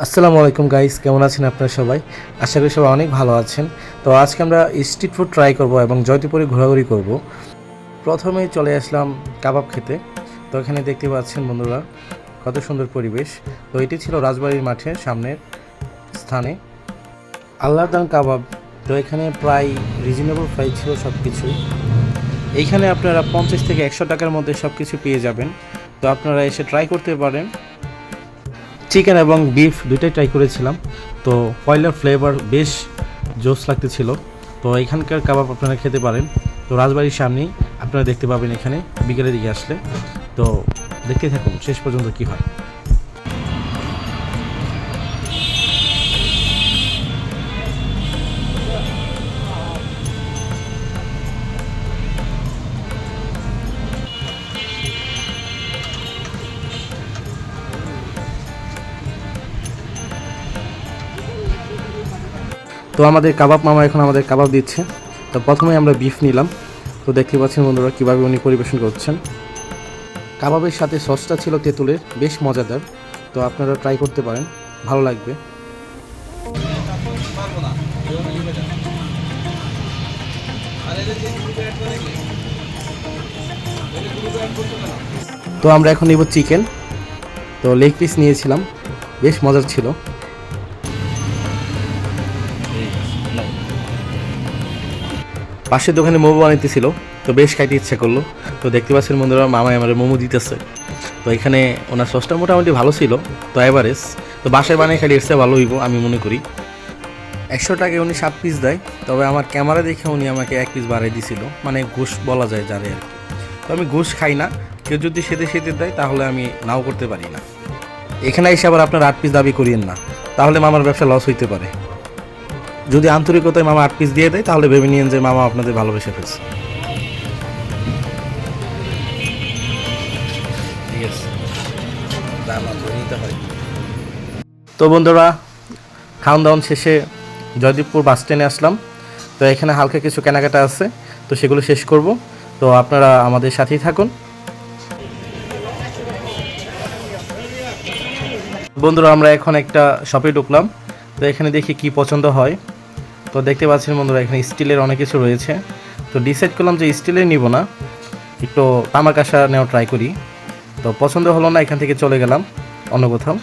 আসসালামু আলাইকুম গাইস, কেমন আছেন আপনারা সবাই? আশা করি সবাই অনেক ভালো আছেন। তো আজকে আমরা স্ট্রিট ফুড ট্রাই করব এবং জয়দেবপুরে ঘোরাঘুরি করব। প্রথমেই চলে আসলাম কাবাব খেতে। তো এখানে দেখতে পাচ্ছেন বন্ধুরা কত সুন্দর পরিবেশ। তো এটি ছিল রাজবাড়ির মাঠের সামনের স্থানে আল্লাহর দান কাবাব। তো এখানে প্রায় রিজনেবল প্রাইস ছিল সব কিছুই। এইখানে আপনারা 50 থেকে 100 টাকার মধ্যে সব কিছু পেয়ে যাবেন। তো আপনারা এসে ট্রাই করতে পারেন। চিকেন এবং বিফ দুইটাই ট্রাই করেছিলাম। তো পয়লার ফ্লেভার বেশ জোস লাগতেছিল। তো এখানকার কাবাব আপনারা খেতে পারেন। তো রাজবাড়ির সামনেই আপনারা দেখতে পাবেন এখানে বিকেলের দিকে আসলে। তো দেখতে থাকুন শেষ পর্যন্ত কি হয়। তো আমাদের কাবাব মামা এখন আমাদের কাবাব দিচ্ছে। তো প্রথমে আমরা বিফ নিলাম। তো দেখতে পাচ্ছেন বন্ধুরা কীভাবে উনি পরিবেশন করছেন। কাবাবের সাথে সসটা ছিল তেঁতুলের, বেশ মজাদার। তো আপনারা ট্রাই করতে পারেন, ভালো লাগবে। তো আমরা এখন নিব চিকেন। তো লেগ পিস নিয়েছিলাম, বেশ মজার ছিল। পাশের দোকানে মোমো বানাইতেছিল, তো বেশ খাইতে ইচ্ছা করলো। তো দেখতে পাচ্ছেন বন্ধুরা মামাই আমার মোমো দিতেছে। তো এখানে ওনার সসটা মোটামুটি ভালো ছিল, তো এভারেজ। তো বাসায় বানিয়ে খাইলে এসে ভালো হইব আমি মনে করি। 100 টাকায় উনি 7 পিস দেয়, তবে আমার ক্যামেরা দেখে উনি আমাকে 1 পিস বাড়াই দিছিল, মানে ঘুষ বলা যায় যারে আর কি। তো আমি ঘুষ খাই না, কেউ যদি সেতে সেতে দেয় তাহলে আমি নাও করতে পারি না। এখানে এসে আবার আপনার 8 পিস দাবি করিয়েন না, তাহলে মামার ব্যবসা লস হইতে পারে। যদি আন্তরিকতায় মামা 8 পিস দিয়ে দেয় তাহলে ভেবে নিয়েন যে মামা আপনাদের ভালোবেসে ফেলছে। তো বন্ধুরা খাওয়ান দাওয়ান শেষে জয়দেবপুর বাস স্ট্যান্ডে আসলাম। তো এখানে হালকা কিছু কেনাকাটা আছে, তো সেগুলো শেষ করব। তো আপনারা আমাদের সাথেই থাকুন। বন্ধুরা আমরা এখন একটা শপে ঢুকলাম। তো এখানে দেখি কি পছন্দ হয়। তো দেখতে পাচ্ছেন বন্ধুরা এখানে স্টিলের অনেক কিছু রয়েছে। তো ডিসাইড করলাম যে স্টিলের নিব না, একটু তামা কাঁসা নেওয়া ট্রাই করি। তো পছন্দ হলো না, এখান থেকে চলে গেলাম অন্য কোথাও।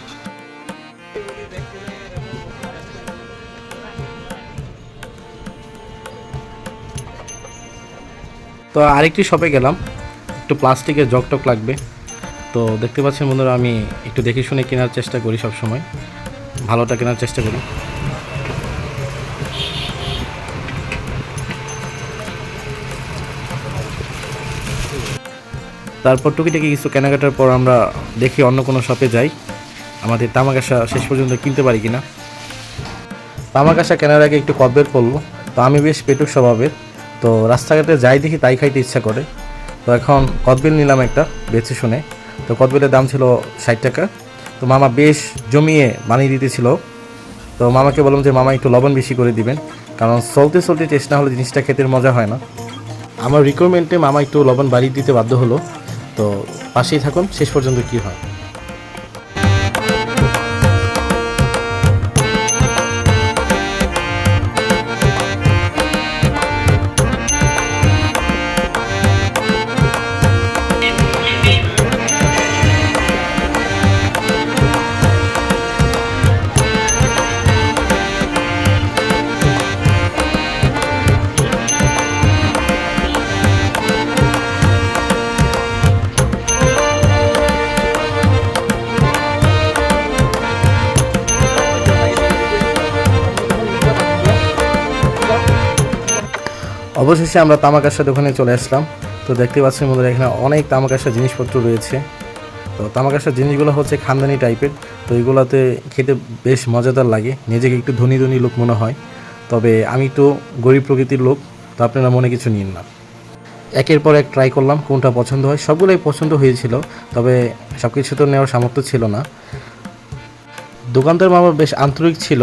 তো আরেকটি শপে গেলাম, একটু প্লাস্টিকের জগ টক লাগবে। তো দেখতে পাচ্ছেন বন্ধুরা আমি একটু দেখে শুনে কেনার চেষ্টা করি, সব সময় ভালোটা কেনার চেষ্টা করি। তারপর টুকিটাকি কিছু কেনাকাটার পর আমরা দেখি অন্য কোনো শপে যাই, আমাদের তামাকাশা শেষ পর্যন্ত কিনতে পারি কিনা। তামাকাশা কেনার আগে একটু কদবেল পড়লো। তো আমি বেশ পেটুক স্বভাবের, তো রাস্তাঘাটে যাই দেখি তাই খাইতে ইচ্ছা করে। তো এখন কদবেল নিলাম একটা বেছে শুনে। তো কদবেলের দাম ছিল 60 টাকা। তো মামা বেশ জমিয়ে বানিয়ে দিতেছিল। তো মামাকে বললাম যে মামা একটু লবণ বেশি করে দিবেন, কারণ চলতে চলতে টেস্ট না হলে জিনিসটা খেতে মজা হয় না। আমার রিকোয়ারমেন্টে মামা একটু লবণ বাড়িয়ে দিতে বাধ্য হলো। তো পাশেই থাকুন শেষ পর্যন্ত কি হয়। অবশেষে আমরা তামাকাশা দোকানে চলে আসলাম। তো দেখতে পাচ্ছেন বন্ধুরা এখানে অনেক তামাকাশা জিনিসপত্র রয়েছে। তো তামাকাশার জিনিসগুলো হচ্ছে খানদানি টাইপের। তো এগুলোতে খেতে বেশ মজাদার লাগে, নিজেকে একটু ধনী ধনী লোক মনে হয়। তবে আমি একটু গরিব প্রকৃতির লোক, তো আপনারা মনে কিছু নিন না। একের পর এক ট্রাই করলাম, কোনটা পছন্দ হয়। সবগুলোই পছন্দ হয়েছিল, তবে সব কিছু তো নেওয়ার সামর্থ্য ছিল না। দোকানদার মামা বেশ আন্তরিক ছিল।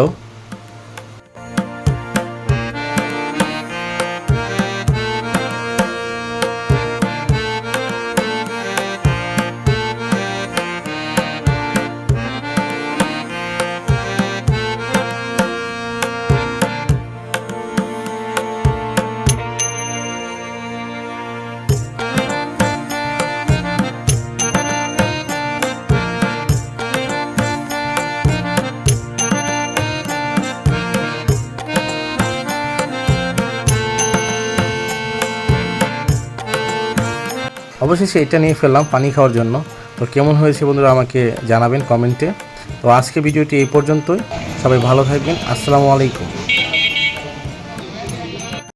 অবশেষে এটা নিয়ে ফেললাম পানি খাওয়ার জন্য। তো কেমন হয়েছে বন্ধুরা আমাকে জানাবেন কমেন্টে। তো আজকে ভিডিওটি এই পর্যন্তই, সবাই ভালো থাকবেন, আসসালামু আলাইকুম।